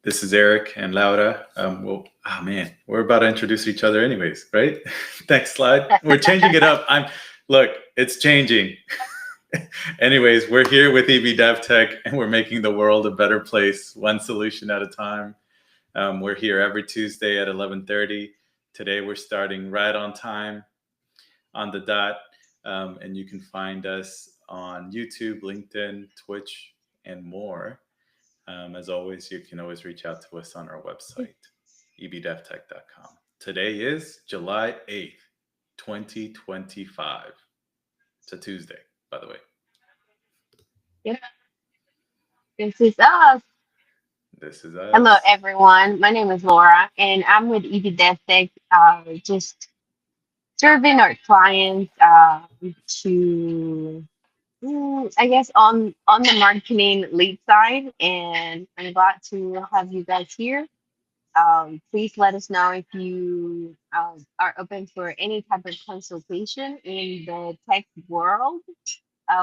This is Eric and Laura. Oh man, we're about to introduce each other anyways, right? Next slide. We're changing it up. Look, it's changing. Anyways, we're here with EB DevTech and we're making the world a better place, one solution at a time. We're here every Tuesday at 11:30. Today we're starting right on time, on the dot. And you can find us on YouTube, LinkedIn, Twitch, and more. As always, you can always reach out to us on our website, ebdevtech.com. Today is July 8th, 2025. It's a Tuesday, by the way. Yep, this is us. This is us. Hello, everyone. My name is Laura, and I'm with EB DevTech, just serving our clients to, I guess, on the marketing lead side. And I'm glad to have you guys here. Please let us know if you are open for any type of consultation in the tech world.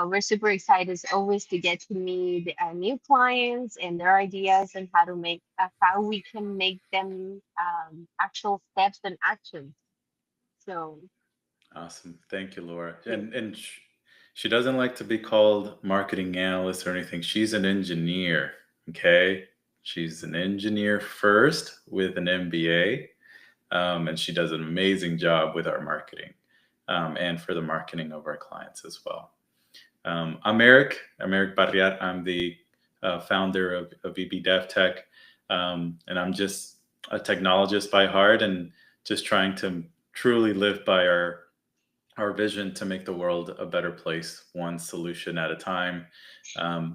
We're super excited as always to get to meet new clients and their ideas and how we can make them actual steps and actions. So Awesome. Thank you, Laura. And she doesn't like to be called marketing analyst or anything. She's an engineer. Okay. She's an engineer first with an MBA. And she does an amazing job with our marketing and for the marketing of our clients as well. I'm Erick Barreat. I'm the founder of EB DevTech. And I'm just a technologist by heart and just trying to truly live by our vision to make the world a better place, one solution at a time.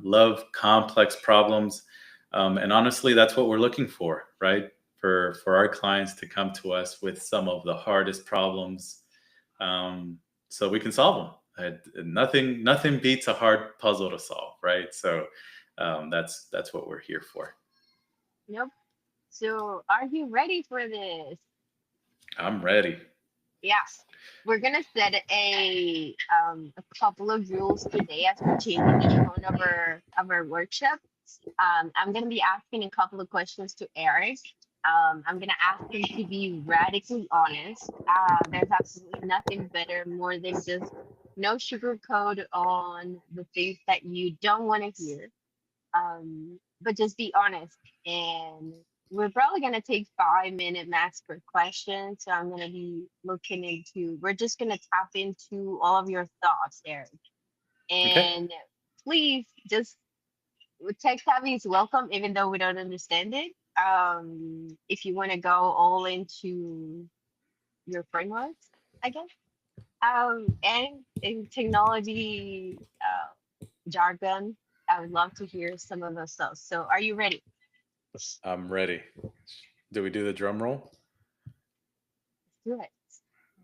Love complex problems. And honestly, that's what we're looking for, right? For our clients to come to us with some of the hardest problems so we can solve them. Nothing beats a hard puzzle to solve, right? So that's what we're here for. yep. So are you ready for this? I'm ready. Yes. We're gonna set a couple of rules today as we're changing the tone of our workshop. I'm gonna be asking a couple of questions to Eric. I'm gonna ask him to be radically honest. There's absolutely nothing better more than just no sugarcoat on the things that you don't want to hear. But just be honest. And we're probably gonna take 5 minute max per question. So I'm gonna be looking into. We're just gonna tap into all of your thoughts, Eric. Okay. And please just tech savvy is welcome, even though we don't understand it. If you want to go all into your frameworks, I guess. And in technology jargon, I would love to hear some of those stuff. So, are you ready? I'm ready. Do we do the drum roll? Let's do it.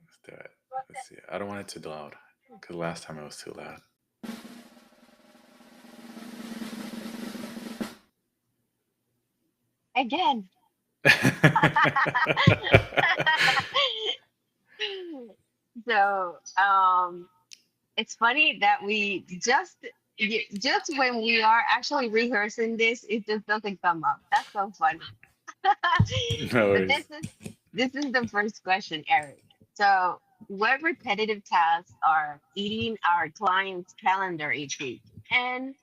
Let's do it. Let's see. I don't want it too loud because last time it was too loud. Again. So, it's funny that we just when we are actually rehearsing this, it just doesn't come up. That's so funny. No But worries. this is the first question, Eric. So, what repetitive tasks are eating our client's calendar each week? And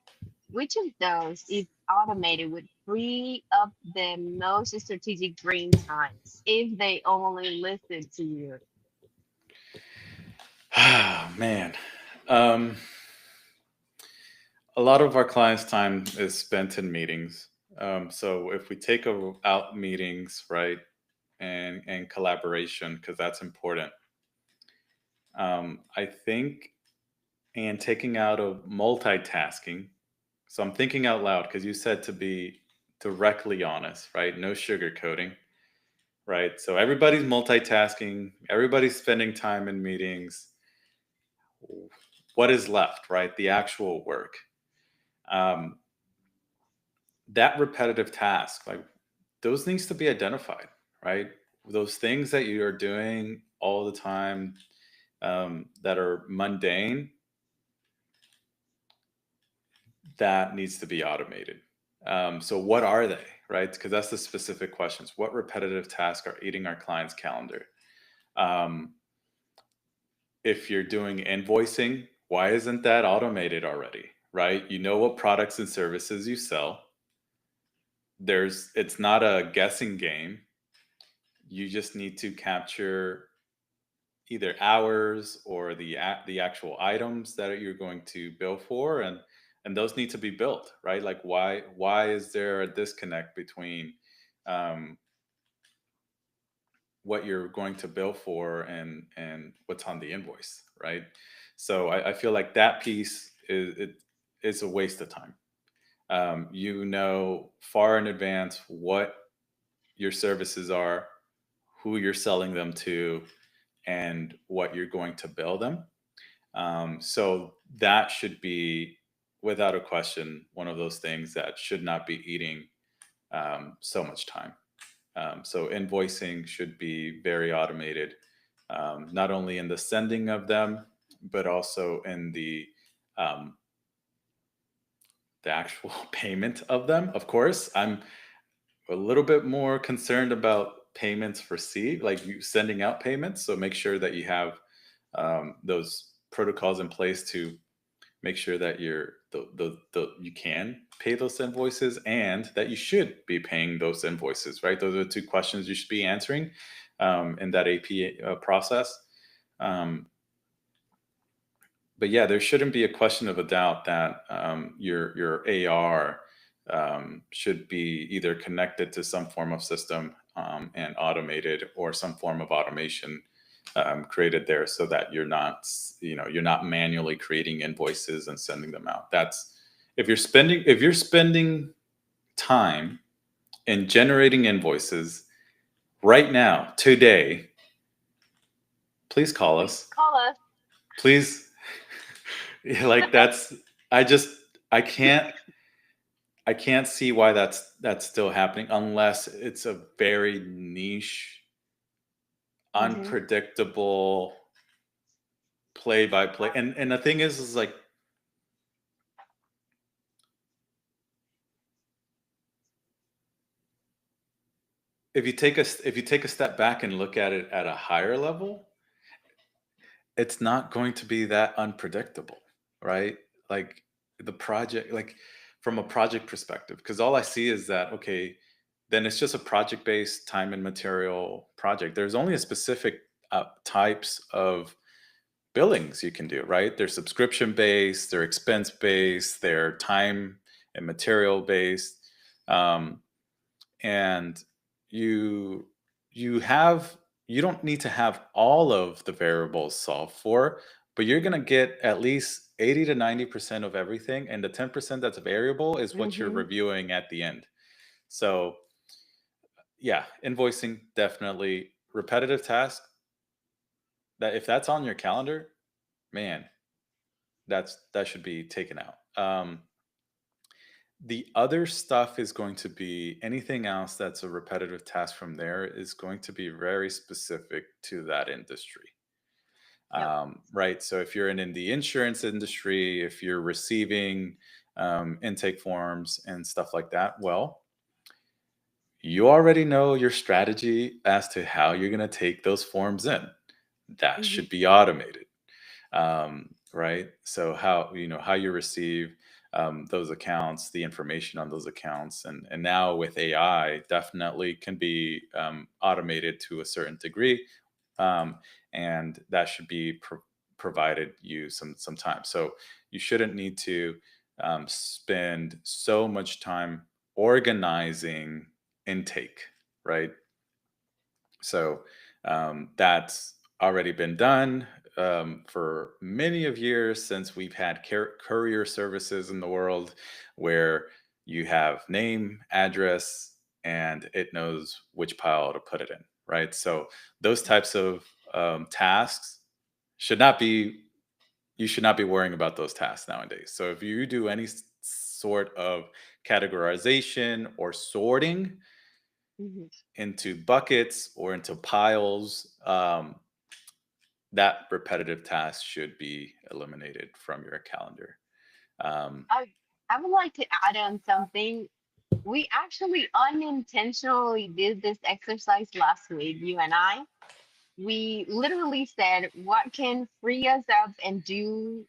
which of those, if automated, would free up the most strategic brain times if they only listen to you? Man. Um, a lot of our clients' time is spent in meetings. So if we take out meetings, right, and collaboration, because that's important, I think, and taking out of multitasking. So I'm thinking out loud because you said to be directly honest, right? No sugarcoating, right? So everybody's multitasking, everybody's spending time in meetings. What is left, right? The actual work. Um, that repetitive task, like those needs to be identified, right? Those things that you are doing all the time that are mundane, that needs to be automated. So what are they? right? Because that's the specific questions. What repetitive tasks are eating our client's calendar? Um, if you're doing invoicing, why isn't that automated already, right? You know what products and services you sell. It's not a guessing game. You just need to capture either hours or the actual items that you're going to bill for, and those need to be built, right? Like why is there a disconnect between um, what you're going to bill for and what's on the invoice, right? So I feel like that piece is a waste of time. You know far in advance what your services are, who you're selling them to, and what you're going to bill them. So that should be, without a question, one of those things that should not be eating so much time. So invoicing should be very automated, not only in the sending of them, but also in um, the actual payment of them. Of course, I'm a little bit more concerned about payments received, like you sending out payments. So make sure that you have those protocols in place to make sure that you can pay those invoices and that you should be paying those invoices, right? Those are the two questions you should be answering in that AP process. Um, but yeah, there shouldn't be a question of a doubt that your AR should be either connected to some form of system and automated, or some form of automation created there, so that you're not manually creating invoices and sending them out. That's if you're spending time in generating invoices right now today, please call Please us. call us. Please. Like that's I just I can't I can't see why that's still happening unless it's a very niche, Hmm. unpredictable play by play. And the thing is like, if you take a step back and look at it at a higher level, it's not going to be that unpredictable, right? Like the project, like from a project perspective, because all I see is that, okay, then it's just a project based time and material project. There's only a specific types of billings you can do, right? They're subscription based, they're expense based, they're time and material based. Um, and you you have you don't need to have all of the variables solved for, but you're going to get at least 80 to 90% of everything, and the 10% that's variable is what you're Hmm. reviewing at the end. So yeah, invoicing, definitely repetitive task, that if that's on your calendar, man, that should be taken out. The other stuff is going to be anything else that's a repetitive task from there is going to be very specific to that industry. Yep. Right. So if you're in the insurance industry, if you're receiving intake forms and stuff like that, well, you already know your strategy as to how you're going to take those forms in. That Hmm. should be automated. Right? So how you receive those accounts, the information on those accounts, and now with AI, definitely can be automated to a certain degree, um, and that should be provided you some time. So you shouldn't need to spend so much time organizing intake, right? So that's already been done for many of years since we've had courier services in the world, where you have name, address, and it knows which pile to put it in, right? So those types of tasks should not be, you should not be worrying about those tasks nowadays. So if you do any sort of categorization or sorting Hmm. into buckets or into piles, that repetitive task should be eliminated from your calendar. Um, I I would like to add on something. we actually unintentionally did this exercise last week, you and I. We literally said, what can free us up and do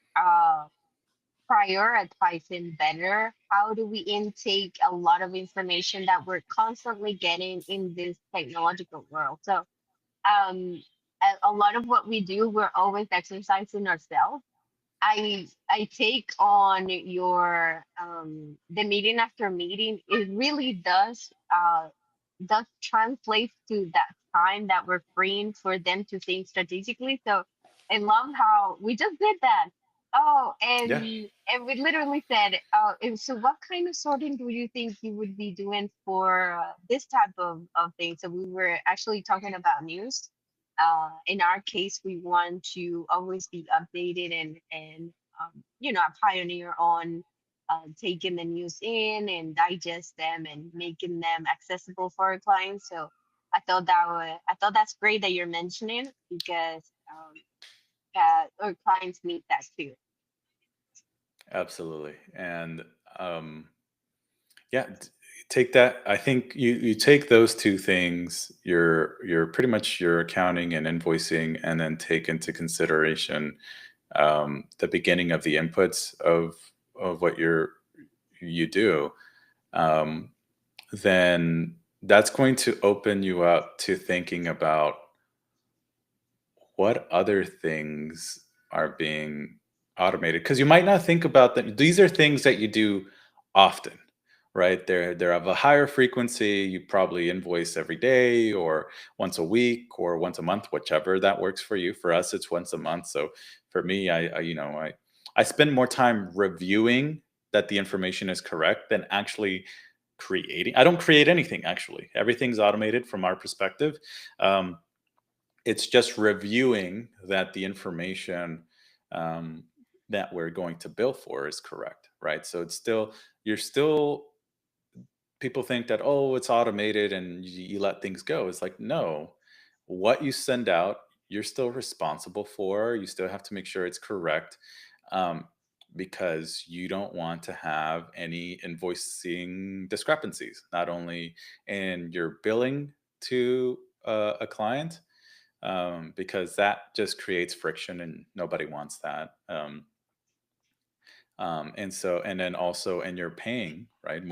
prioritizing better? How do we intake a lot of information that we're constantly getting in this technological world? So a lot of what we do, we're always exercising ourselves. I take on your the meeting after meeting. It really does translate to that time that we're freeing for them to think strategically. So I love how we just did that. Oh, Yeah. and we literally said, oh, and so what kind of sorting do you think you would be doing for this type of thing? So we were actually talking about news. In our case, we want to always be updated and a pioneer on taking the news in and digest them and making them accessible for our clients. So I thought that's great that you're mentioning because our clients need that too. Absolutely. And um, yeah, take that. I think you take those two things, your pretty much your accounting and invoicing, and then take into consideration the beginning of the inputs of what you do. Um, then that's going to open you up to thinking about what other things are being automated, because you might not think about them. These are things that you do often, right? They're of a higher frequency. You probably invoice every day or once a week or once a month, whichever that works for you. For us, it's once a month. So for me, I spend more time reviewing that the information is correct than actually creating. I don't create anything, actually. Everything's automated from our perspective. um, it's just reviewing that the information um, that we're going to bill for is correct, right? So it's still, you're still, people think that, oh, it's automated and you let things go. It's like, no, what you send out, you're still responsible for. You still have to make sure it's correct, um, because you don't want to have any invoicing discrepancies, not only in your billing to a client, because that just creates friction and nobody wants that. And then also, and you're paying, right?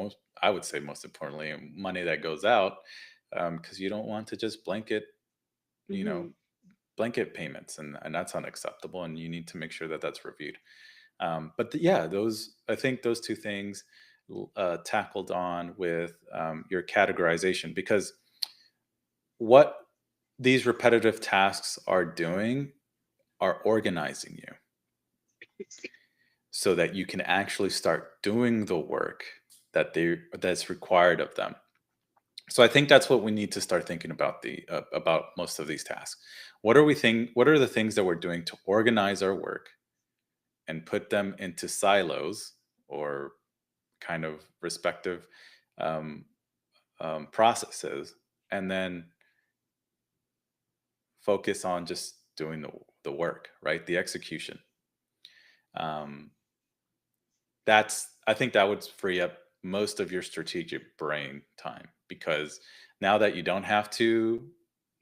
I would say most importantly, money that goes out, because you don't want to just you know, Hmm. blanket payments, and that's unacceptable. And you need to make sure that that's reviewed. Yeah, I think those two things tackled on with your categorization, because what these repetitive tasks are doing are organizing you so that you can actually start doing the work that's required of them. So I think that's what we need to start thinking about about most of these tasks. What are the things that we're doing to organize our work and put them into silos or kind of respective um, processes, and then focus on just doing the work, right? The execution. Um, I think that would free up most of your strategic brain time, because now that you don't have to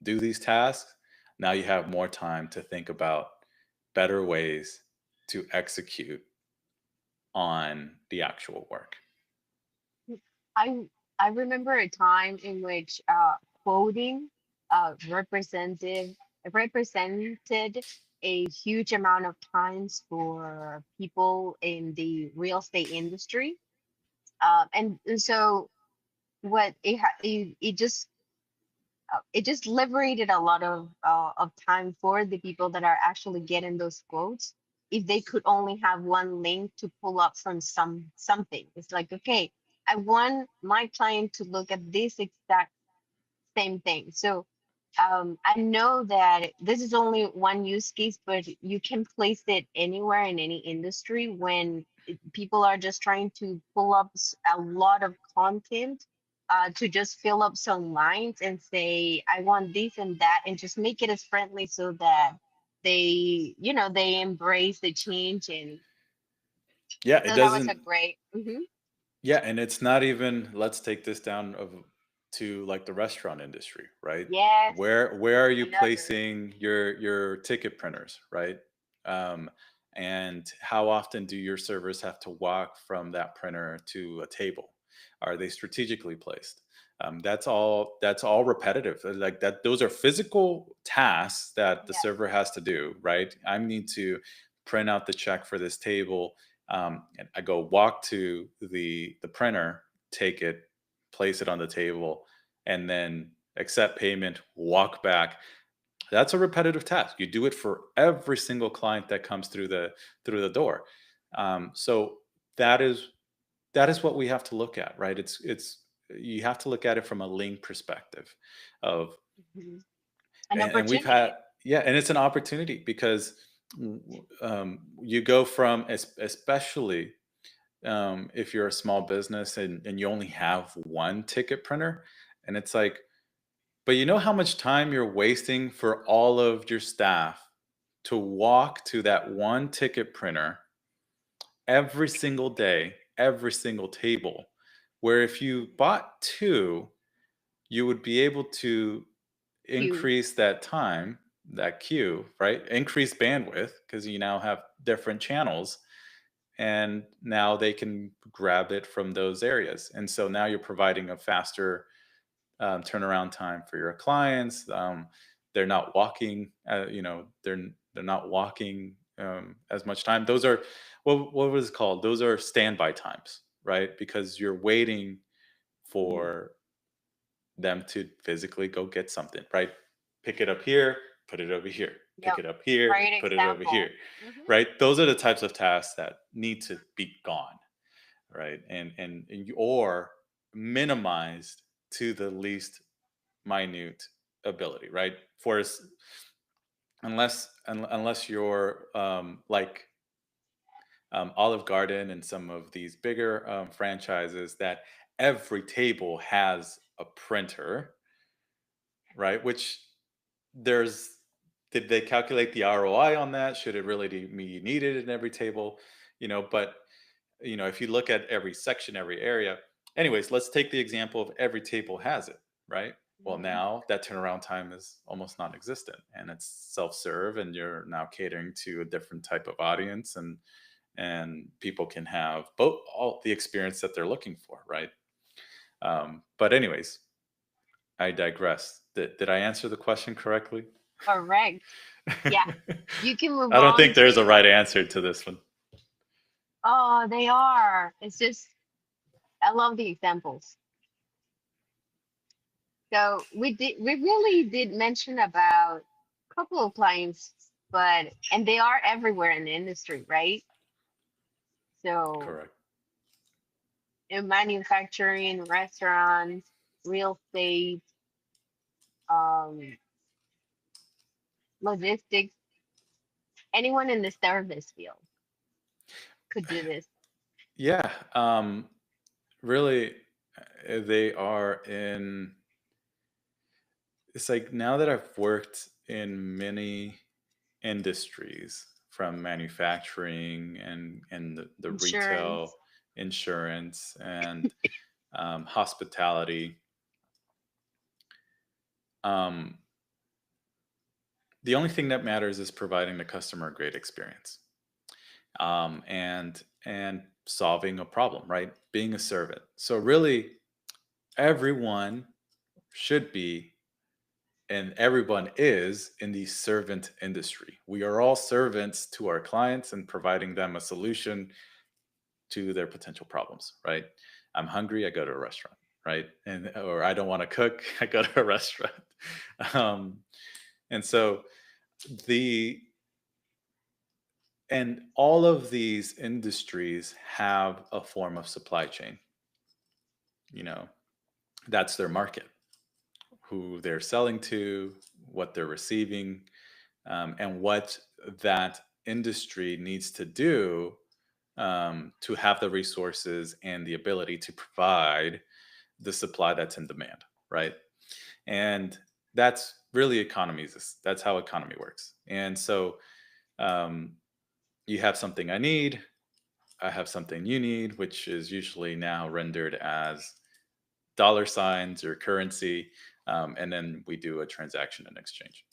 do these tasks, now you have more time to think about better ways to execute on the actual work. I I remember a time in which quoting represented a huge amount of times for people in the real estate industry. And so what it just liberated a lot of time for the people that are actually getting those quotes. If they could only have one link to pull up from something, it's like, okay, I want my client to look at this exact same thing. So I know that this is only one use case, but you can place it anywhere in any industry when people are just trying to pull up a lot of content to just fill up some lines and say, I want this and that, and just make it as friendly so that they embrace the change. And Yeah, it so that was a doesn't great. Mhm. Yeah, and it's not even, let's take this down to like the restaurant industry, right? Yes, Where are you another. placing your ticket printers, right? Um, and how often do your servers have to walk from that printer to a table? Are they strategically placed? That's all repetitive. Like that, those are physical tasks that the Yes. server has to do, right? I need to print out the check for this table, and I go walk to the printer, take it, place it on the table, and then accept payment, walk back. That's a repetitive task. You do it for every single client that comes through the door. So that is that is what we have to look at, right? It's you have to look at it from a lean perspective of, Mhm. An and we've had, opportunity. yeah, and it's an opportunity because you go from especially if you're a small business and you only have one ticket printer, and it's like, but you know how much time you're wasting for all of your staff to walk to that one ticket printer every single day, every single table, where if you bought two, you would be able to You. increase that time, that queue, right? Increase bandwidth because you now have different channels, and now they can grab it from those areas. And so now you're providing a faster turnaround time for your clients. They're not walking, they're not walking as much time. Those are, what was it called? Those are standby times, right? Because you're waiting Mhm. for them to physically go get something, right? Pick it up here, put it over here, pick Yep. it up here, Great put it over here, example. Hmm. right? Those are the types of tasks that need to be gone, right? Or minimized to the least minute ability, right? Unless you're like Olive Garden and some of these bigger franchises that every table has a printer, right? Which there's did they calculate the ROI on that? Should it really be needed in every table? But if you look at every section, every area, anyways, let's take the example of every table has it, right? Well, Hmm. now that turnaround time is almost non-existent, and it's self-serve, and you're now catering to a different type of audience, and people can have both all the experience that they're looking for, right? But anyways, I digress. Did I answer the question correctly? Correct. Yeah. You can move I don't on think there's a right to. answer to this one. Oh, they are. It's just, I love the examples. So we really did mention about a couple of clients, and they are everywhere in the industry, right? So Correct. in manufacturing, restaurants, real estate, um, logistics, anyone in the service field could do this. Yeah. Really, they are in. It's like now that I've worked in many industries, from manufacturing and the Insurance. retail, insurance, and hospitality. Um, the only thing that matters is providing the customer a great experience, and solving a problem, right? Being a servant. So really, everyone should be, and everyone is, in the servant industry. We are all servants to our clients and providing them a solution to their potential problems, right? I'm hungry, I go to a restaurant, right? Or I don't want to cook, I go to a restaurant. um, and so the and all of these industries have a form of supply chain. You know, that's their market, who they're selling to, what they're receiving, and what that industry needs to do to have the resources and the ability to provide the supply that's in demand, right? And that's really economies. That's how economy works. And so um, you have something I need. I have something you need, which is usually now rendered as dollar signs or currency, and then we do a transaction in exchange.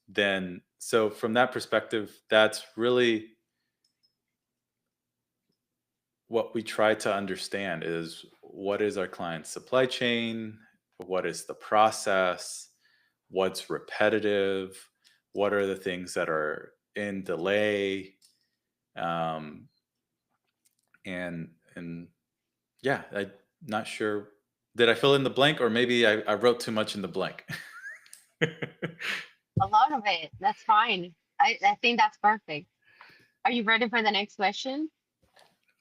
Then, so from that perspective, that's really what we try to understand is what is our client's supply chain, what is the process, what's repetitive, what are the things that are in delay, um, and yeah, I'm not sure. Did I fill in the blank, or maybe I wrote too much in the blank? A lot of it. That's fine. I think that's perfect. Are you ready for the next question?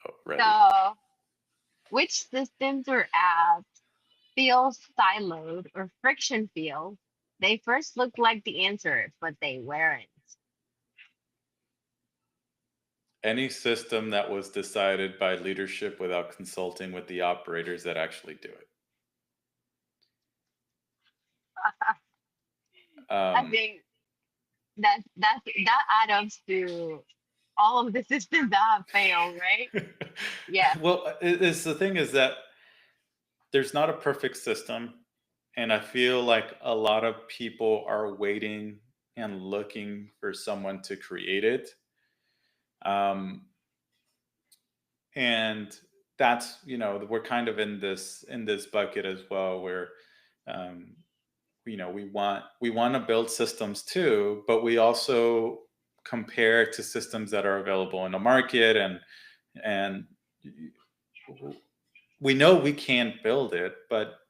Oh, ready. So, which systems or apps feel siloed or friction filled? They first looked like the answer, but they weren't. Any system that was decided by leadership without consulting with the operators that actually do it. I Um, think that adds up to all of the systems that have failed, right? Yeah. well, it's the thing is that there's not a perfect system, and I feel like a lot of people are waiting and looking for someone to create it. Um, and that's, we're kind of in this bucket as well, where um, we want to build systems too, but we also compare to systems that are available in the market, and we know we can build it, but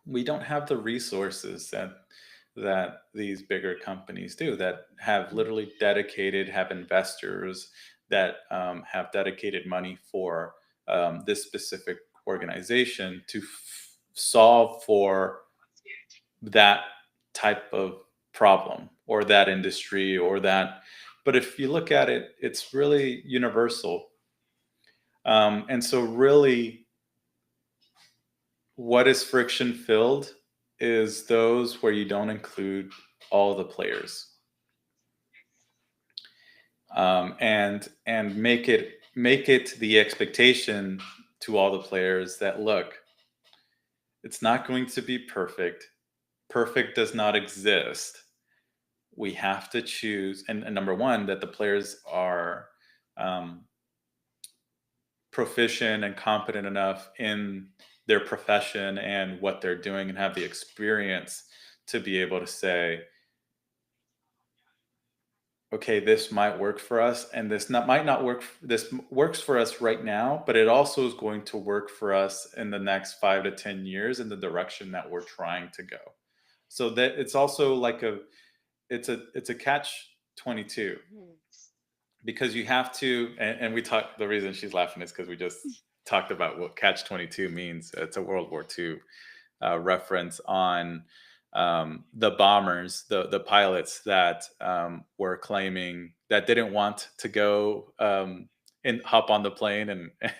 we don't have the resources that these bigger companies do, that have literally dedicated, have investors that have dedicated money for this specific organization to solve for that type of problem or that industry or that. But if you look at it, it's really universal. And so really what is friction filled is those where you don't include all the players, and make it the expectation to all the players that, look, it's not going to be perfect. Perfect does not exist. We have to choose, and number one, that the players are um, proficient and competent enough in their profession and what they're doing, and have the experience to be able to say, okay, this might work for us, and might not work. This works for us right now, but it also is going to work for us in the next 5 to 10 years in the direction that we're trying to go. So that it's also like it's a catch 22, Mhm. because you have to, and we talked, the reason she's laughing is because we just talked about what catch 22 means. It's a World War II reference on the bombers, the pilots that were claiming that didn't want to go and hop on the plane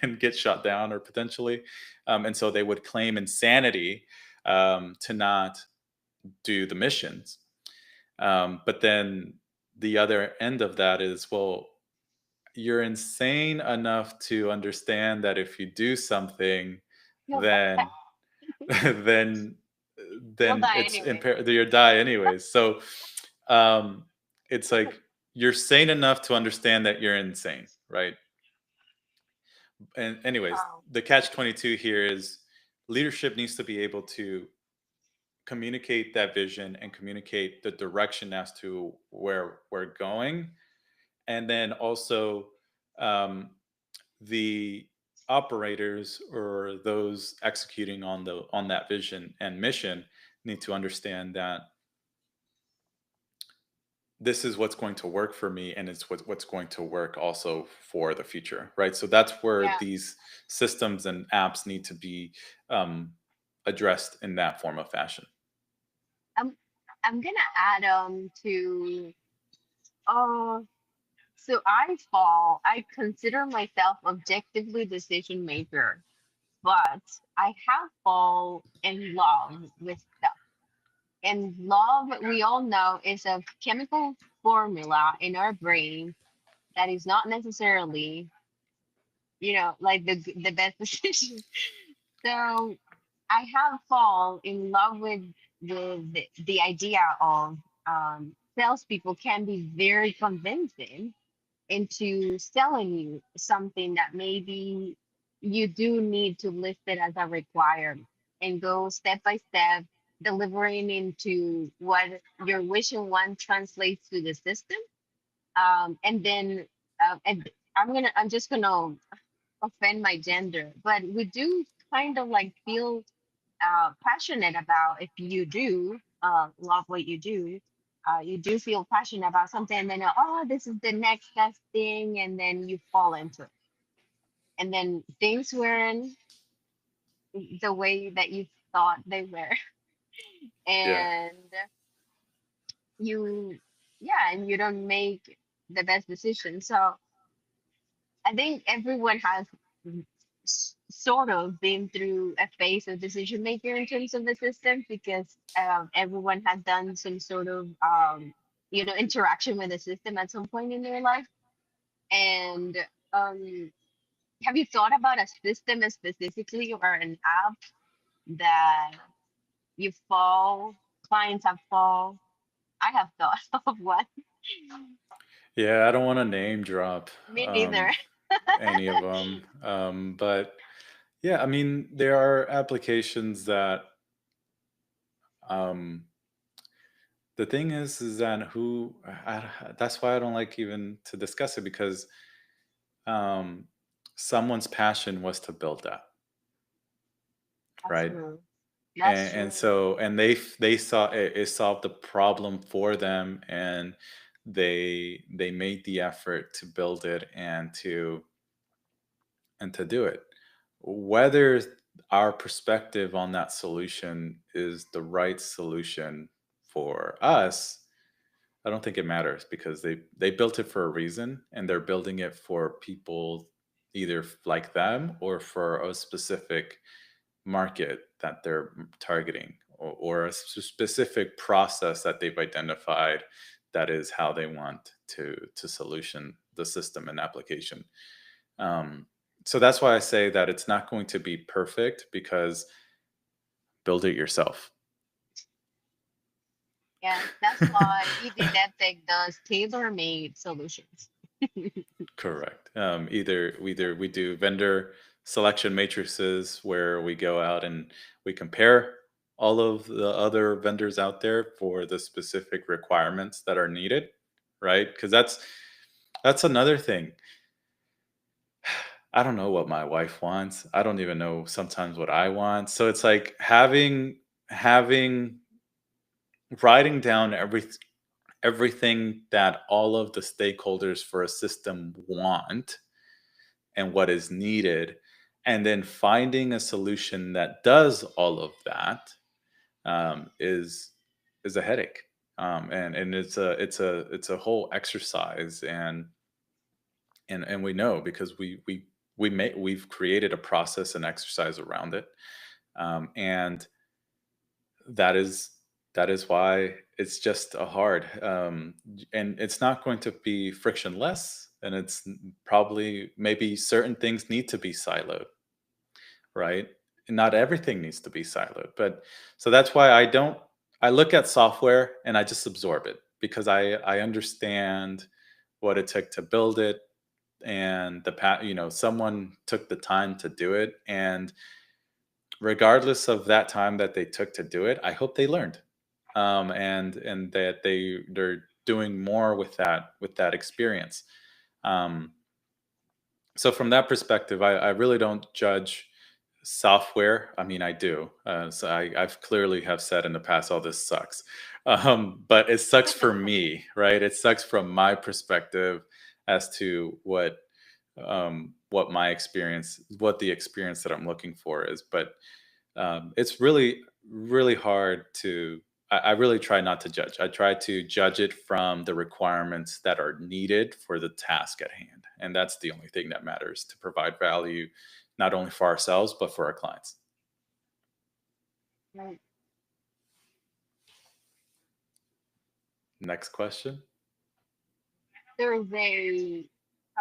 and get shot down, or potentially, and so they would claim insanity to not do the missions. But then the other end of that is, well, you're insane enough to understand that if you do something, You'll die. then then You'll then die it's anyway. you die anyways. So it's like you're sane enough to understand that you're insane, right? And anyways, Oh, the catch 22 here is leadership needs to be able to communicate that vision and communicate the direction as to where we're going, and then also um, the operators or those executing on that vision and mission need to understand that this is what's going to work for me, and it's what's going to work also for the future, right? So that's where yeah. these systems and apps need to be um, addressed in that form of fashion. I'm I'm gonna add to uh so I consider myself objectively decision maker, but I have fall in love with stuff. And love, we all know, is a chemical formula in our brain that is not necessarily like the best decision. So I have fall in love with the idea of salespeople can be very convincing into selling you something that maybe you do need to list it as a requirement and go step by step, delivering into what your wish and want translates to the system. And then and I'm just gonna offend my gender, but we do kind of like feel passionate about, if you do love what you do feel passionate about something, and then oh, this is the next best thing, and then you fall into it, and then things weren't the way that you thought they were, Yeah. and you, yeah, and you don't make the best decision. So I think everyone has sort of been through a phase of decision making in terms of the system, because everyone has done some sort of interaction with the system at some point in their life. And um, have you thought about a system specifically or an app that you fall, clients have fall? I have thought of one. Yeah, I don't want to name drop Me neither. any of them. But yeah, I mean, there are applications that um, the thing is that that's why I don't like even to discuss it, because um, someone's passion was to build that, That's right? true. That's And true. so they saw it solved the problem for them, and they made the effort to build it and to do it. Whether our perspective on that solution is the right solution for us, I don't think it matters, because they built it for a reason, and they're building it for people either like them or for a specific market that they're targeting, or a specific process that they've identified that is how they want to solution the system and application. Um, so that's why I say that it's not going to be perfect, because build it yourself. Yes, that's why EB DevTech does tailor-made solutions. Correct. Either we do vendor selection matrices where we go out and we compare all of the other vendors out there for the specific requirements that are needed, right? Because that's another thing. I don't know what my wife wants. I don't even know sometimes what I want. So it's like having writing down everything that all of the stakeholders for a system want and what is needed, and then finding a solution that does all of that, is a headache, and it's a whole exercise, and we know, because we've created a process and exercise around it, and that is that is why it's just a hard, and it's not going to be frictionless, and probably maybe certain things need to be siloed, right? And not everything needs to be siloed. But so that's why I look at software and I just absorb it, because I understand what it took to build it, and someone took the time to do it, and regardless of that time that they took to do it, I hope they learned, and that they're doing more with that experience. Um, so from that perspective, I really don't judge software. I mean, I do. So I've clearly have said in the past, "Oh, this sucks," but it sucks for me, right? It sucks from my perspective as to what my experience, what the experience that I'm looking for is. But it's really hard to. I really try not to judge. I try to judge it from the requirements that are needed for the task at hand, and that's the only thing that matters, to provide value, not only for ourselves but for our clients. Right. Next question. There is a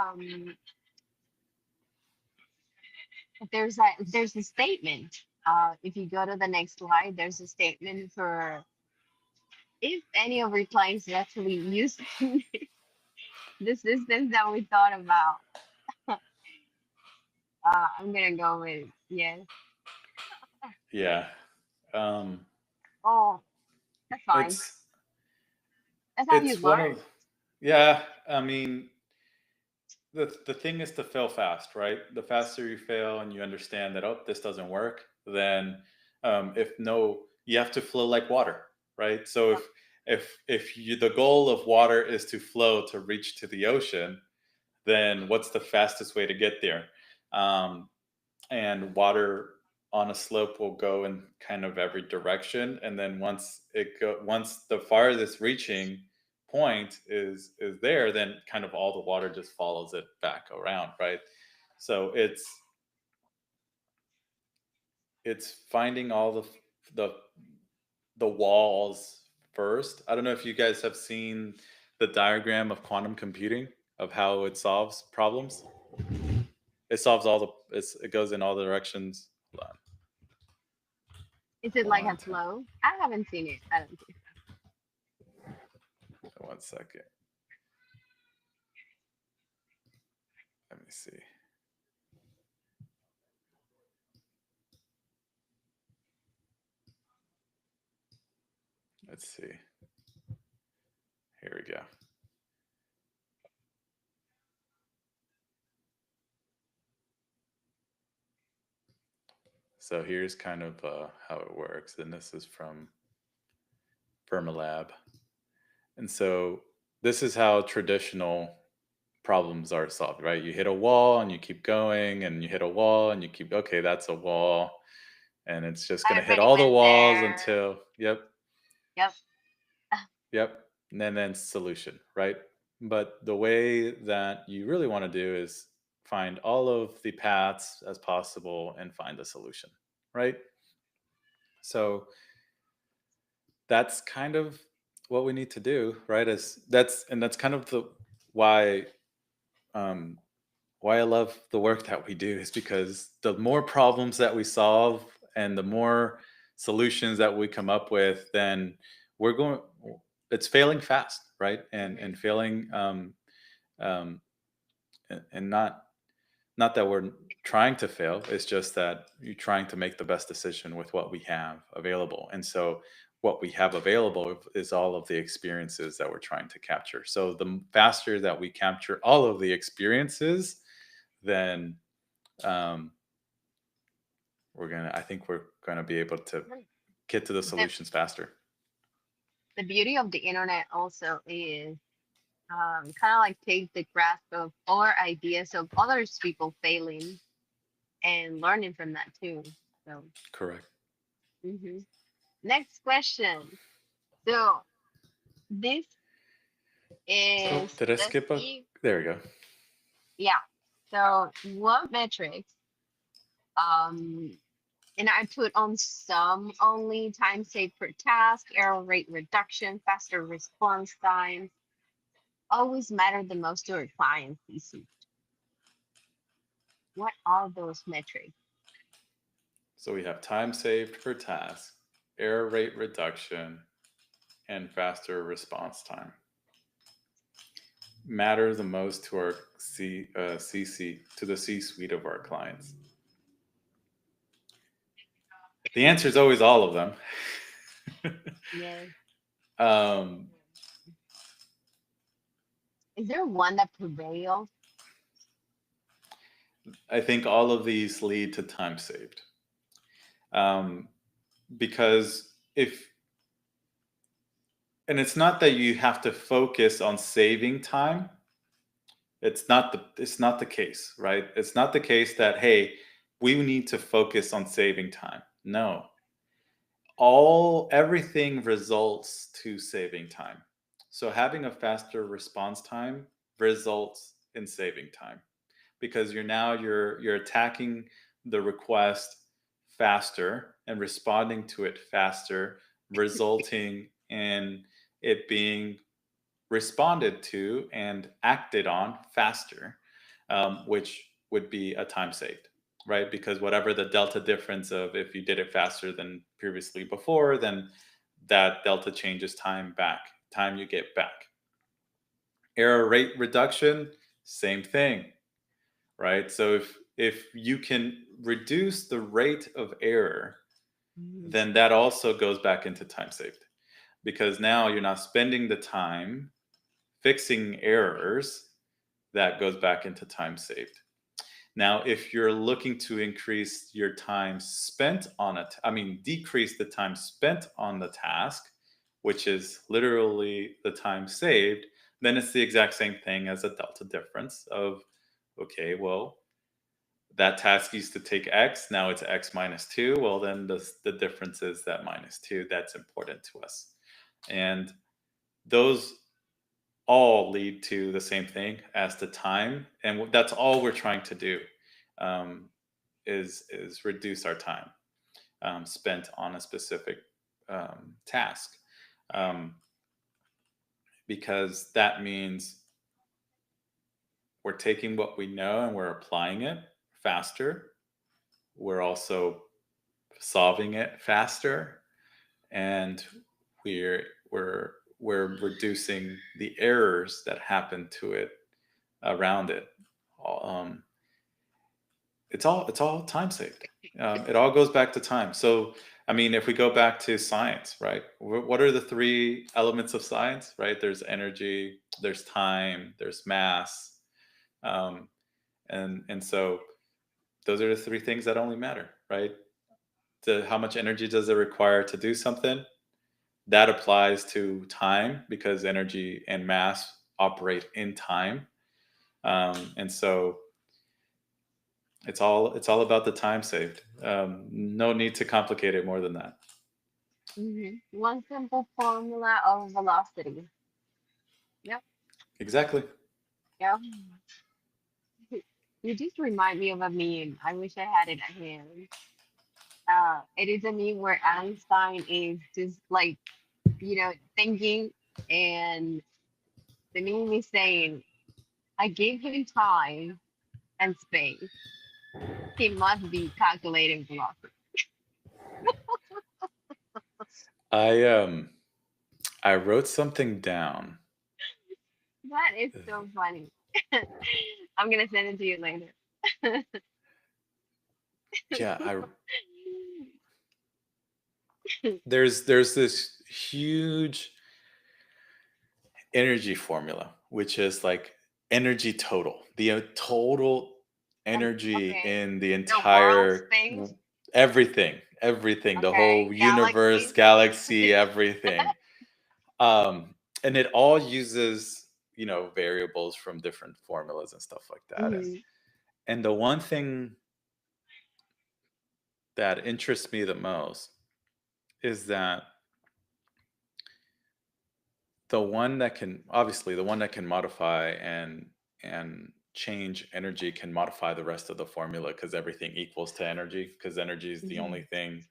um, there's a statement. If you go to the next slide, there's a statement for if any of our clients actually use the systems that we thought about. I'm gonna go with yes. Yeah. Um, Oh, that's fine. it's That's how you it's one learn. of yeah. I mean, the thing is to fail fast, right? The faster you fail and you understand that, oh, this doesn't work, then if no, you have to flow like water, right? So Yep. if you, the goal of water is to flow to reach to the ocean, then what's the fastest way to get there? Um, and water on a slope will go in kind of every direction, and then once the farthest reaching point is there, then kind of all the water just follows it back around, right? So it's finding all the the walls first. I don't know if you guys have seen the diagram of quantum computing, of how it solves problems. It solves all it goes in all the directions. Hold Is it like on a flow? I haven't seen it. I don't think one second. Let me see. Let's see. Here we go. So here's kind of how it works. And this is from Fermilab. And so this is how traditional problems are solved, right? You hit a wall and you keep going, and you hit a wall and you keep, okay, that's a wall. And it's just going I to hit already all the went walls there. until, yep, Yep. yep. And then solution, right? But the way that you really want to do is find all of the paths as possible and find the solution, right? So that's kind of what we need to do, right? That's kind of the why um, why I love the work that we do, is because the more problems that we solve and the more solutions that we come up with, then we're going. It's failing fast, right? And Hmm. failing, um, and not that we're trying to fail. It's just that you're trying to make the best decision with what we have available. And so what we have available is all of the experiences that we're trying to capture. So the faster that we capture all of the experiences, then um, I think we're gonna be able to get to the The solutions faster. the beauty of the internet also is kind of like take the grasp of our ideas of others people failing and learning from that too. So Correct. hmm next question. So this Oh, is did I let's skip a? see. There we go. Yeah. So what metrics um and I put on some only time saved per task, error rate reduction, faster response time, always matter the most to our clients, DC. What are those metrics? So we have time saved per task, error rate reduction, and faster response time. Matter the most to our CC, to the C-suite of our clients? The answer is always all of them. Yes. um, Is there one that prevails? I think all of these lead to time saved, um, because if and it's not that you have to focus on saving time. It's not the case, right? It's not the case that, hey, we need to focus on saving time. No, everything results to saving time. So having a faster response time results in saving time, because you're attacking the request faster and responding to it faster, resulting in it being responded to and acted on faster, which would be a time saved, right? Because whatever the delta difference of if you did it faster than previously before, then that delta changes time back, time you get back. Error rate reduction, same thing, right? So if you can reduce the rate of error, Mhm. then that also goes back into time saved, because now you're not spending the time fixing errors. That goes back into time saved. Now, if you're looking to increase your time spent on it, I mean, decrease the time spent on the task, which is literally the time saved, then it's the exact same thing as a delta difference of, okay, well, that task used to take X, now it's X minus 2. Well, then the difference is that minus 2. That's important to us. And those all lead to the same thing as the time. And that's all we're trying to do, um, is reduce our time spent on a specific task. Um, because that means we're taking what we know and we're applying it faster. We're also solving it faster, and we're we're we're reducing the errors that happen to it around it. Um, it's all time saved. It all goes back to time. So I mean, if we go back to science, right? What are the three elements of science, right? There's energy, there's time, there's mass, um, and so those are the three things that only matter, right? How much energy does it require to do something? That applies to time because energy and mass operate in time, and so it's all about the time saved. No need to complicate it more than that. One simple formula of velocity. Yep. Exactly. Yep. You just remind me of a meme. I wish I had it at hand. It is a meme where Einstein is just like, thinking, and the meme is saying, I gave him time and space. He must be calculating velocity. I wrote something down. That is so funny. I'm gonna send it to you later. Yeah, I there's this huge energy formula, which is like energy total, the total energy Okay. in the The world entire space. everything, the Okay. whole universe, Galaxies. galaxy, everything. Um, and it all uses, variables from different formulas and stuff like that. And Hmm. and the one thing that interests me the most is that the one that can modify and change energy can modify the rest of the formula, because everything equals to energy, because energy is the only Hmm. thing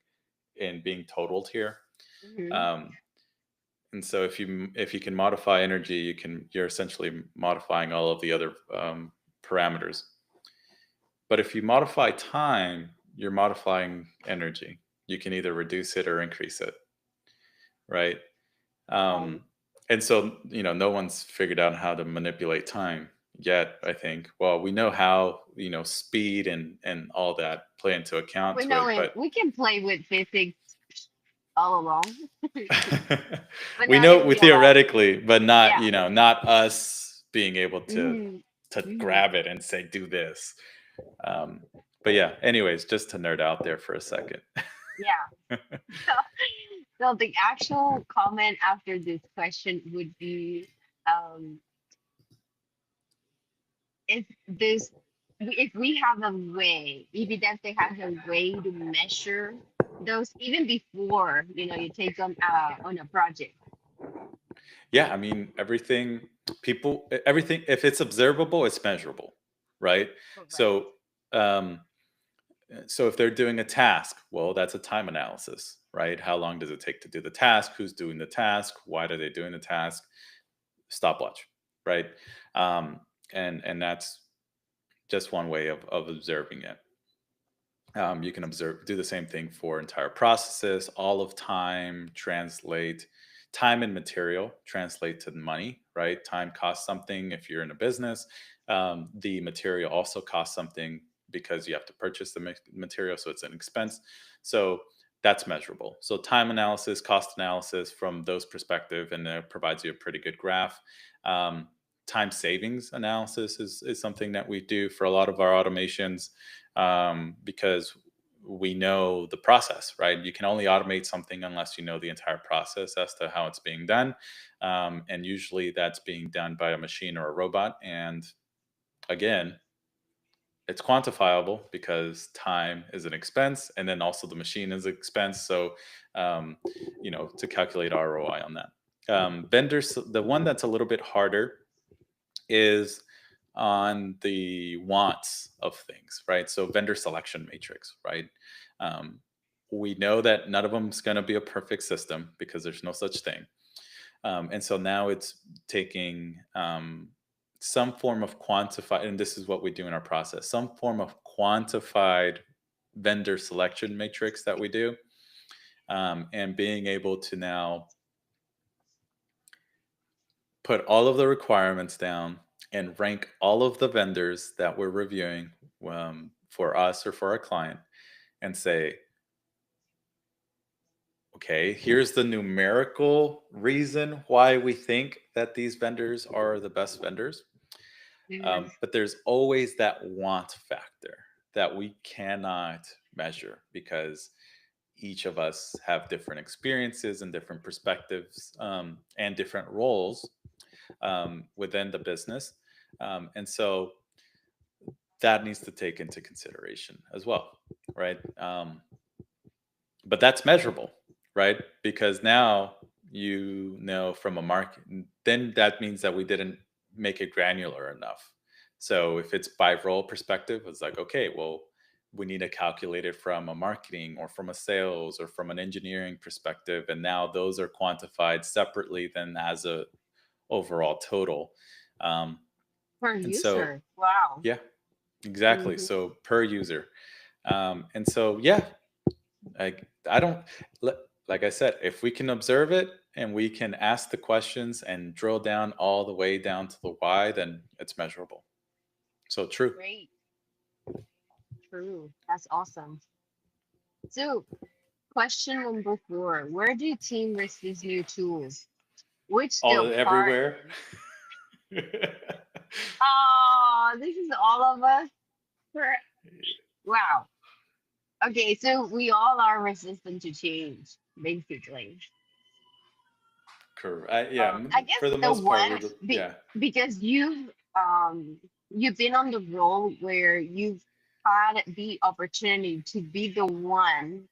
in being totaled here. Hmm. Um, and so if you can modify energy, you're essentially modifying all of the other parameters. But if you modify time, you're modifying energy. You can either reduce it or increase it, right? Right. Um, and so, no one's figured out how to manipulate time yet, I think. Well, we know how, speed and all that play into account We to know it, it. but We can play with physics all along, but we not know in real life. theoretically, but not, Yeah. not us being able to Hmm. Hmm. grab it and say, do this. Um, but yeah, anyways, just to nerd out there for a second. Yeah. So the actual comment after this question would be, um, if this, if we have a way, EB DevTech has a way to measure those even before, you take them on a project. Yeah, I mean, everything, if it's observable, it's measurable, right? Correct. So, um, so if they're doing a task, well, that's a time analysis, right? How long does it take to do the task? Who's doing the task? Why are they doing the task? Stopwatch, right? Um, and that's just one way of observing it. You can do the same thing for entire processes, all of time, translate time and material, translate to money, right? Time costs something if you're in a business. The material also costs something because you have to purchase the material, so it's an expense. So that's measurable. So time analysis, cost analysis from those perspective, and it provides you a pretty good graph. Um, Time savings analysis is something that we do for a lot of our automations, because we know the process, right? You can only automate something unless you know the entire process as to how it's being done. And usually that's being done by a machine or a robot. And again, it's quantifiable because time is an expense and then also the machine is an expense. So, um, to calculate ROI on that. Vendors, the one that's a little bit harder is on the wants of things, right? So vendor selection matrix, right? Um, we know that none of them is going to be a perfect system because there's no such thing. And so now it's taking some form of quantified, and this is what we do in our process, some form of quantified vendor selection matrix that we do, and being able to now put all of the requirements down and rank all of the vendors that we're reviewing, for us or for our client, and say, okay, here's the numerical reason why we think that these vendors are the best vendors. Mhm. But there's always that want factor that we cannot measure because each of us have different experiences and different perspectives, and different roles, within the business. And so that needs to take into consideration as well, right? But that's measurable, right? Because now from a market, then that means that we didn't make it granular enough. So if it's by role perspective, it's like, okay, well, we need to calculate it from a marketing or from a sales or from an engineering perspective. And now those are quantified separately than as a overall total. Um, Per and so, user. Wow. yeah, exactly. Hmm. So per user. And so, yeah, I don't like I said, if we can observe it and we can ask the questions and drill down all the way down to the why, then it's measurable. So true. Great. True. That's awesome. So, question number 4. Where do team receive new tools? Which All everywhere. department? Oh, this is all of us. Wow. Okay, so we all are resistant to change, basically. Correct. I guess For the the most part, one yeah, because you've been on the role where you've had the opportunity to be the one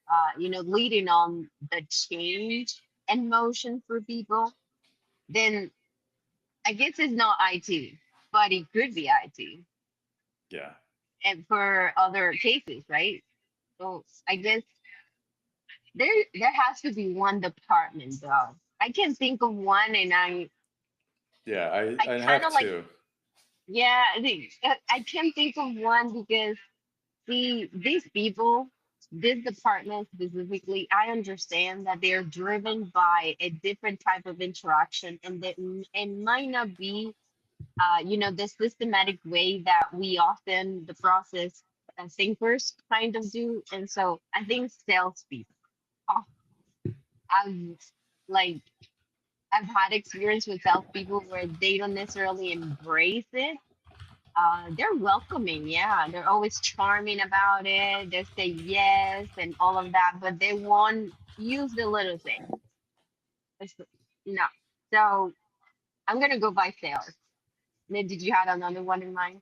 leading on the change and motion for people. Then I guess it's not IT, but it could be IT, yeah, and for other cases, right? So I guess there has to be one department though. I can think of one, and yeah. I I kind have of like, two. yeah, I can think of one because see these people, this department specifically, I understand that they're driven by a different type of interaction, and that it might not be the systematic way that we often the process thinkers kind of do. And so I think salespeople, oh, I've like I've had experience with salespeople where they don't necessarily embrace it. They're welcoming, yeah. They're always charming about it. They say yes and all of that, but they won't use the little thing. It's- No. So I'm gonna go by sales. Did you have another one in mind?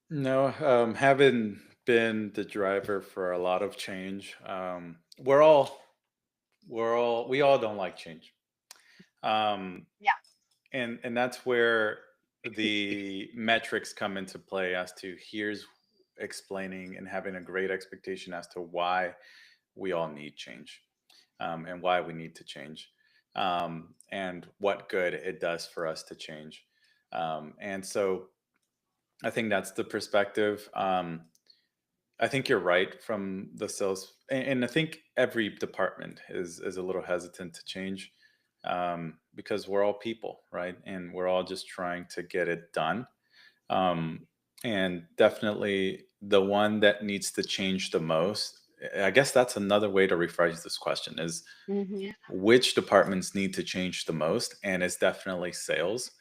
No, having been the driver for a lot of change, we all don't like change. Um, Yeah. and that's where the metrics come into play as to here's explaining and having a great expectation as to why we all need change, and why we need to change, and what good it does for us to change. And so I think that's the perspective. I think you're right from the sales, and I think every department is a little hesitant to change, because we're all people, right? And we're all just trying to get it done. Um, and definitely the one that needs to change the most. I guess that's another way to rephrase this question: is Hmm. which departments need to change the most, and it's definitely sales,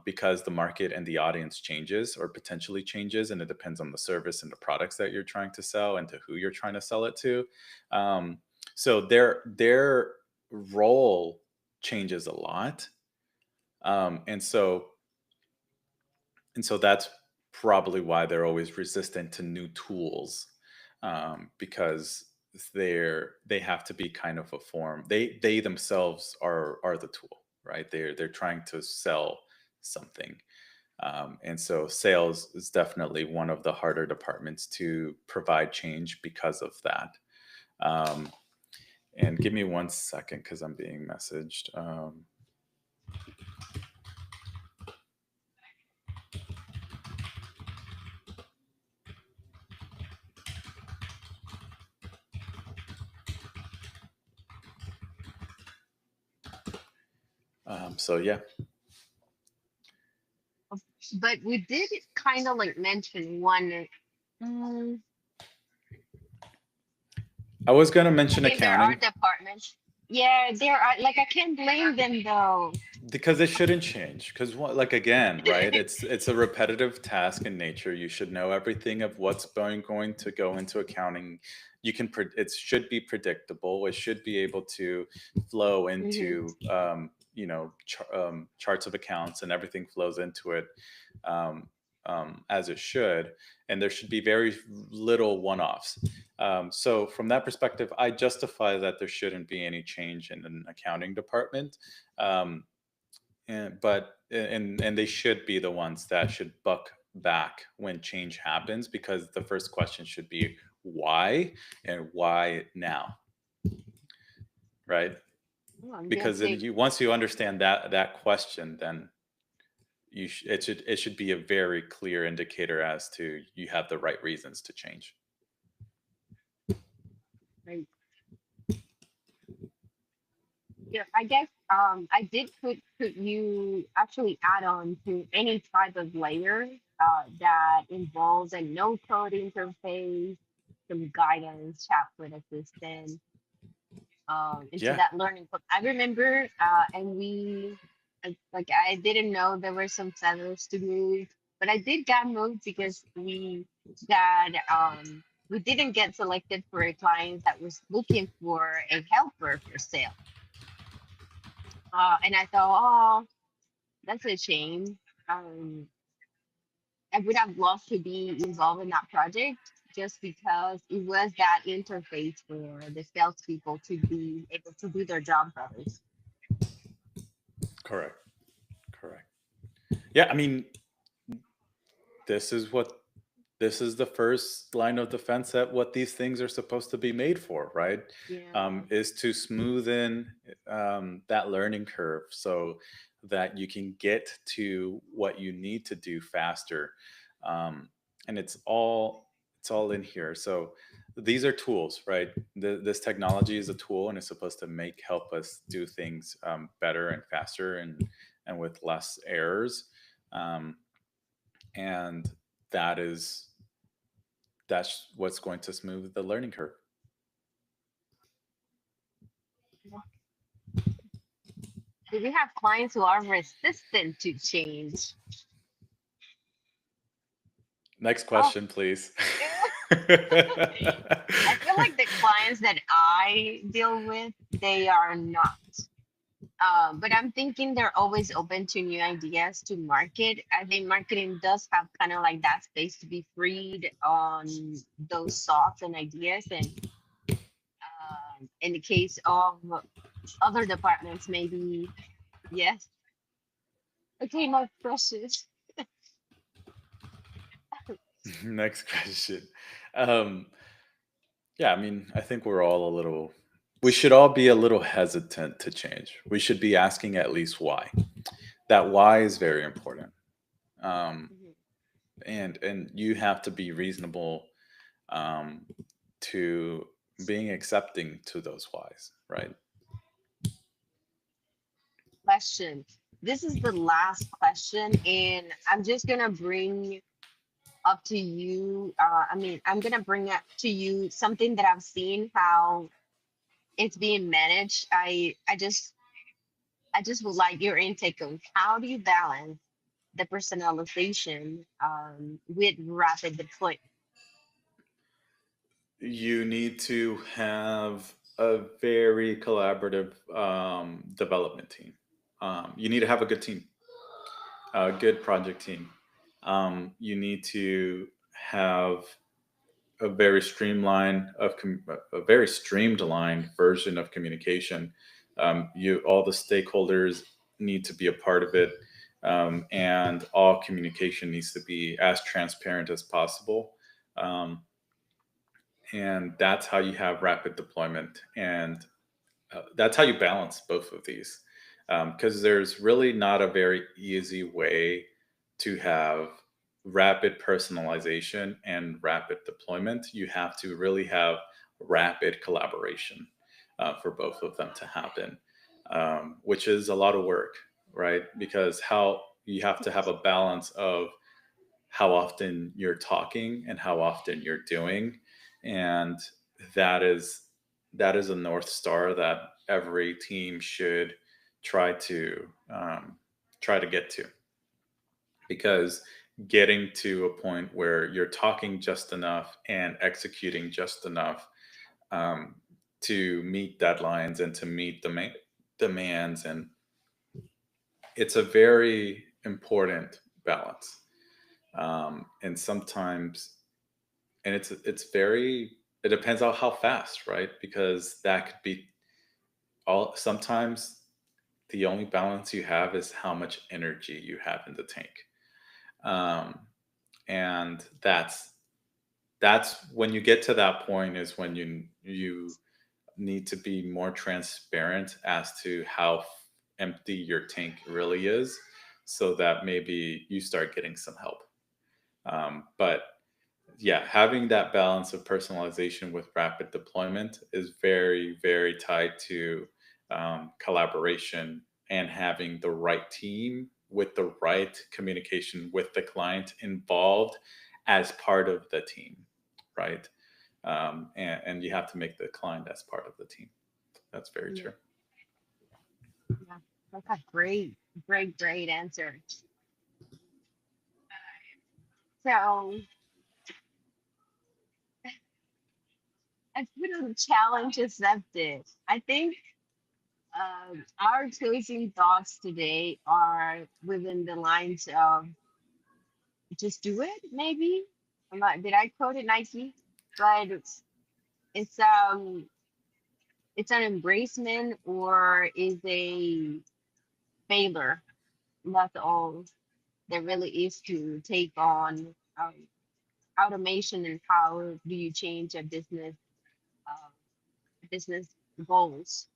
because the market and the audience changes or potentially changes, and it depends on the service and the products that you're trying to sell and to who you're trying to sell it to. um, so their role changes a lot, um, and so and so that's probably why they're always resistant to new tools, because they have to be kind of a form. They themselves are the tool, right? They're trying to sell something, and so sales is definitely one of the harder departments to provide change because of that. Um, and give me 1 second because I'm being messaged. So yeah. But we did kind of like mention one. Mm, I was going to I mention think there are accounting, departments. Yeah, there are. Like I can't blame them though. because it shouldn't change, because like again, right, it's a repetitive task in nature. You should know everything of what's going to go into accounting. It should be predictable. It should be able to flow Hmm. into, charts of accounts, and everything flows into it, um, as it should, and there should be very little one-offs. So from that perspective, I justify that there shouldn't be any change in an accounting department. um, and they should be the ones that should buck back when change happens, because the first question should be why, and why now, right? Oh, I'm Because then guessing. you once you understand that question, then it should be a very clear indicator as to you have the right reasons to change. Right. Yeah, I guess I did put you actually add on to any type of layer that involves a no code interface, some guidance, chat with assistant, into Yeah. that learning club. I remember, and like I didn't know there were some feathers to move, but I did get moved because got we didn't get selected for a client that was looking for a helper for sale. And I thought, oh, that's a shame. Um, I would have loved to be involved in that project just because it was that interface for the salespeople to be able to do their job better. Correct. Correct. Yeah, I mean, this is what this is the first line of defense at what these things are supposed to be made for, right? Yeah. Is to smoothen, that learning curve so that you can get to what you need to do faster. um, and it's all in here. So these are tools, right? This technology is a tool, and it's supposed to help us do things, better and faster, and with less errors. um, and that is that's what's going to smooth the learning curve. Do we have clients who are resistant to change? Next Oh, question, please. I feel like the clients that I deal with, they are not. But I'm thinking they're always open to new ideas to market. I think marketing does have kind of like that space to be freed on those thoughts and ideas. And in the case of other departments, maybe yes. Okay, my precious. Next question. um, yeah, I mean, I think we should all be a little hesitant to change. We should be asking at least why. That why is very important. um, Mhm. and you have to be reasonable, to being accepting to those whys, right? Question. This is the last question, and I'm just gonna bring up to you. I'm gonna bring up to you something that I've seen how it's being managed. I just would like your intake on how do you balance the personalization with rapid deployment. You need to have a very collaborative development team. You need to have a good team, a good project team. You need to have a very a very streamlined version of communication. All the stakeholders need to be a part of it, and all communication needs to be as transparent as possible. Um, and that's how you have rapid deployment, and that's how you balance both of these, because there's really not a very easy way to have rapid personalization and rapid deployment. You have to really have rapid collaboration for both of them to happen, which is a lot of work, right? Because how you have to have a balance of how often you're talking and how often you're doing, and that is that is a north star that every team should try to try to get to, because getting to a point where you're talking just enough and executing just enough, um, to meet deadlines and to meet demands, and it's a very important balance. And sometimes, and it's very, it depends on how fast, right? Because that could be all, sometimes the only balance you have is how much energy you have in the tank. um, and that's when you get to that point is when you need to be more transparent as to how empty your tank really is, so that maybe you start getting some help. But yeah, having that balance of personalization with rapid deployment is very, very tied to collaboration and having the right team with the right communication with the client involved as part of the team, right? And you have to make the client as part of the team. That's very Yeah, true. yeah. That's a great, great, great answer. So I put a challenge accepted. I think our closing thoughts today are within the lines of just do it, maybe. I'm not, did I quote it nicely? But it's um it's an embracement or is a failure. That's all there really is to take on automation and how do you change a uh, business goals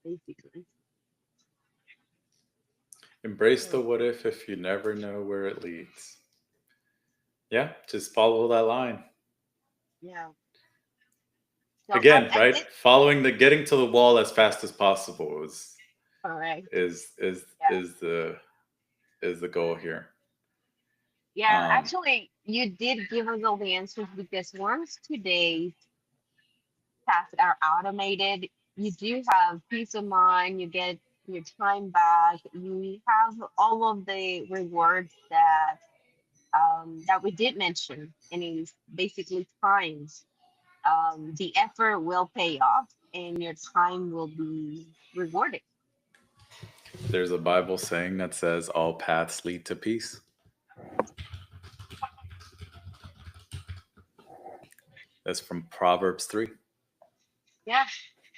basically. Embrace the So what if you never know where it leads. Yeah, just follow that line. yeah. So Again, I right? did Following the getting to the wall as fast as possible correct. is is Yeah. is the is the goal here. Yeah, Um, actually you did give us all the answers because once today's tasks are automated, you do have peace of mind, you get your time back, you have all of the rewards that we did mention, and it's basically times. The effort will pay off and your time will be rewarded. there's a Bible saying that says all paths lead to peace. That's from Proverbs 3. Yeah,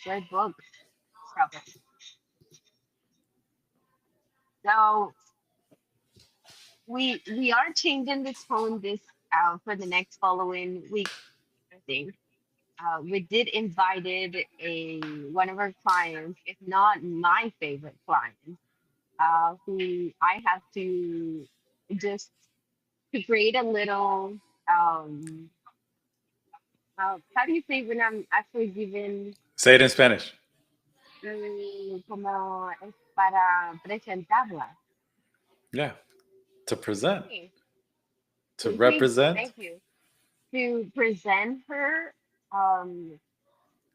great book, Robert. So we are changing the tone this for the next following week, I think. We did invited a one of our clients, if not my favorite client, who I have to just to create a little um, How do you say when I'm actually given Say it in Spanish. como es para presentarla? Yeah, to present, Sí, to sí, represent. thank you. To present her, um,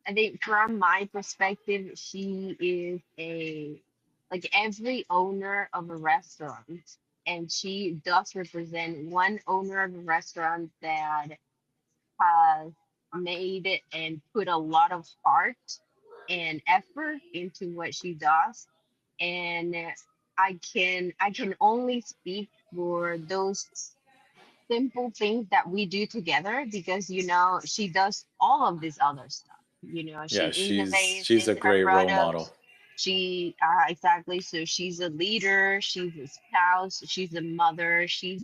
I think from my perspective, she is a like every owner of a restaurant, and she does represent one owner of a restaurant that has made it and put a lot of heart and effort into what she does. And I can only speak for those simple things that we do together because she does all of this other stuff. She Yeah, innovates she's in a her great role products. model. She exactly, so she's a leader, she's a spouse, she's a mother, she's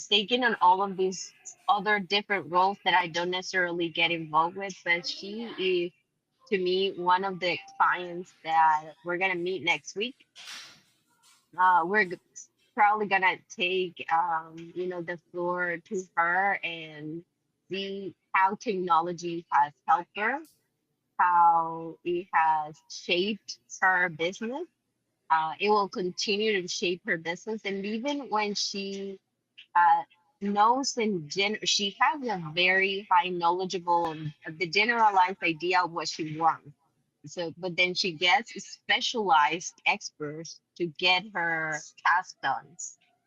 taken on all of these other different roles that I don't necessarily get involved with, but she is, to me, one of the clients that we're gonna meet next week. We're probably gonna take the floor to her and see how technology has helped her, how it has shaped her business. It will continue to shape her business, and even when she uh, knows she has a very high knowledgeable, the generalized idea of what she wants. So, but then she gets specialized experts to get her task done.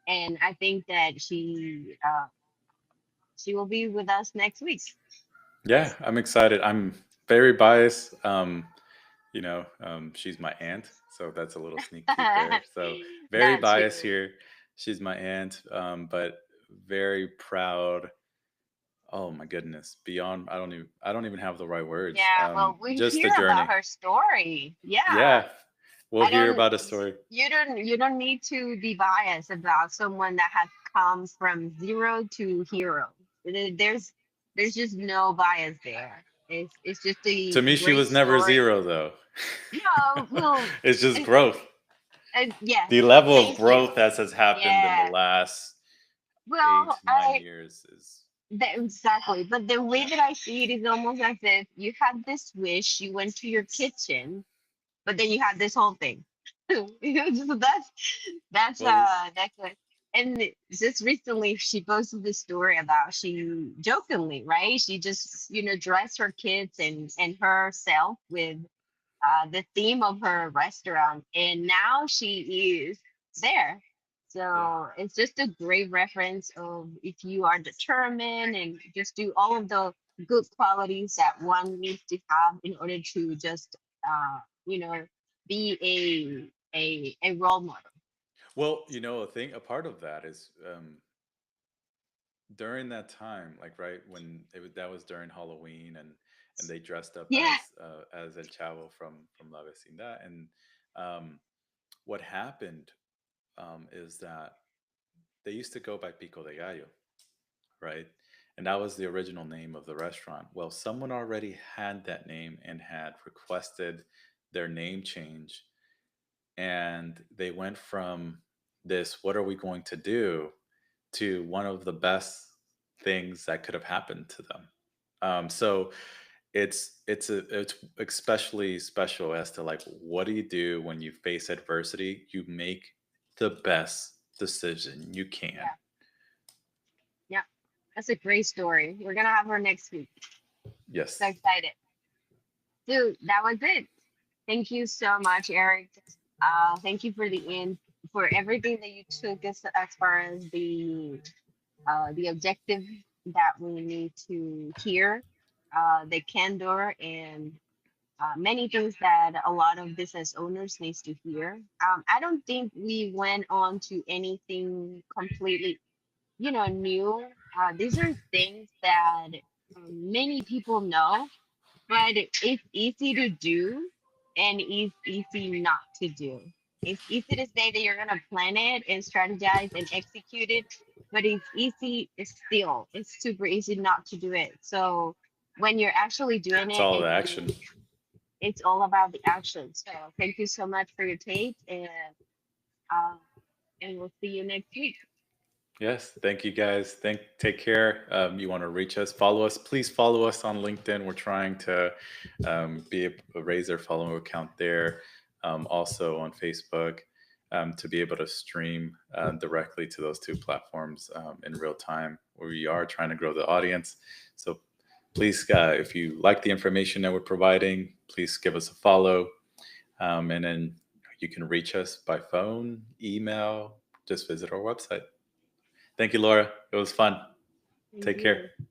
And I think that she will be with us next week. Yeah, I'm excited. I'm very biased. She's my aunt, so that's a little sneak peek there. So very That biased too. here. She's my aunt, but very proud. Oh my goodness, beyond. I don't even have the right words. Yeah, well, we Just the hear about journey. her story. Yeah. Yeah, we'll I hear don't about a story. you don't need to be biased about someone that has come from zero to hero. There's just no bias there. It's just a To me, she great was never story. zero, though. No, well, It's just and, growth. yes, The level of thank you. growth that has happened in the Yeah. last eight Well, to nine years is. exactly. But the way that I see it is almost as if you had this wish, you went to your kitchen, but then you had this whole thing. So that's Well, it. And just recently she posted this story about, she jokingly, right, she just dressed her kids and herself with the theme of her restaurant, and now she is there. yeah. So it's just a great reference of, if you are determined and just do all of the good qualities that one needs to have in order to just you know be a role model. Well, a part of that is during that time, like right when that was during Halloween, and they dressed up Yeah. as El Chavo from La Vecindad, and um, what happened is that they used to go by Pico de Gallo, right? And that was the original name of the restaurant. Well, someone already had that name and had requested their name change. And they went from this, what are we going to do, to one of the best things that could have happened to them. So it's especially special as to like, what do you do when you face adversity? You make the best decision you can. Yeah. Yeah. That's a great story. We're gonna have her next week. So Yes. excited. Dude, that was it. Thank you so much, Eric. Thank you for for everything that you took as far as the objective that we need to hear, the candor, and many things that a lot of business owners needs to hear. I don't think we went on to anything completely, new. These are things that many people know, but it's easy to do and it's easy not to do. It's easy to say that you're gonna plan it and strategize and execute it, but it's super easy not to do it. So when you're actually doing It's it all the and action. it's all about the action. So thank you so much for your take, uh, and we'll see you next week. Yes, thank you guys. Take care. You want to reach us, follow us. Please follow us on LinkedIn. We're trying to raise our follow count there. Also on Facebook, to be able to stream directly to those two platforms in real time. We are trying to grow the audience. So please, if you like the information that we're providing, please give us a follow. And then you can reach us by phone, email, just visit our website. Thank you, Laura. It was fun. Thank Take care. you.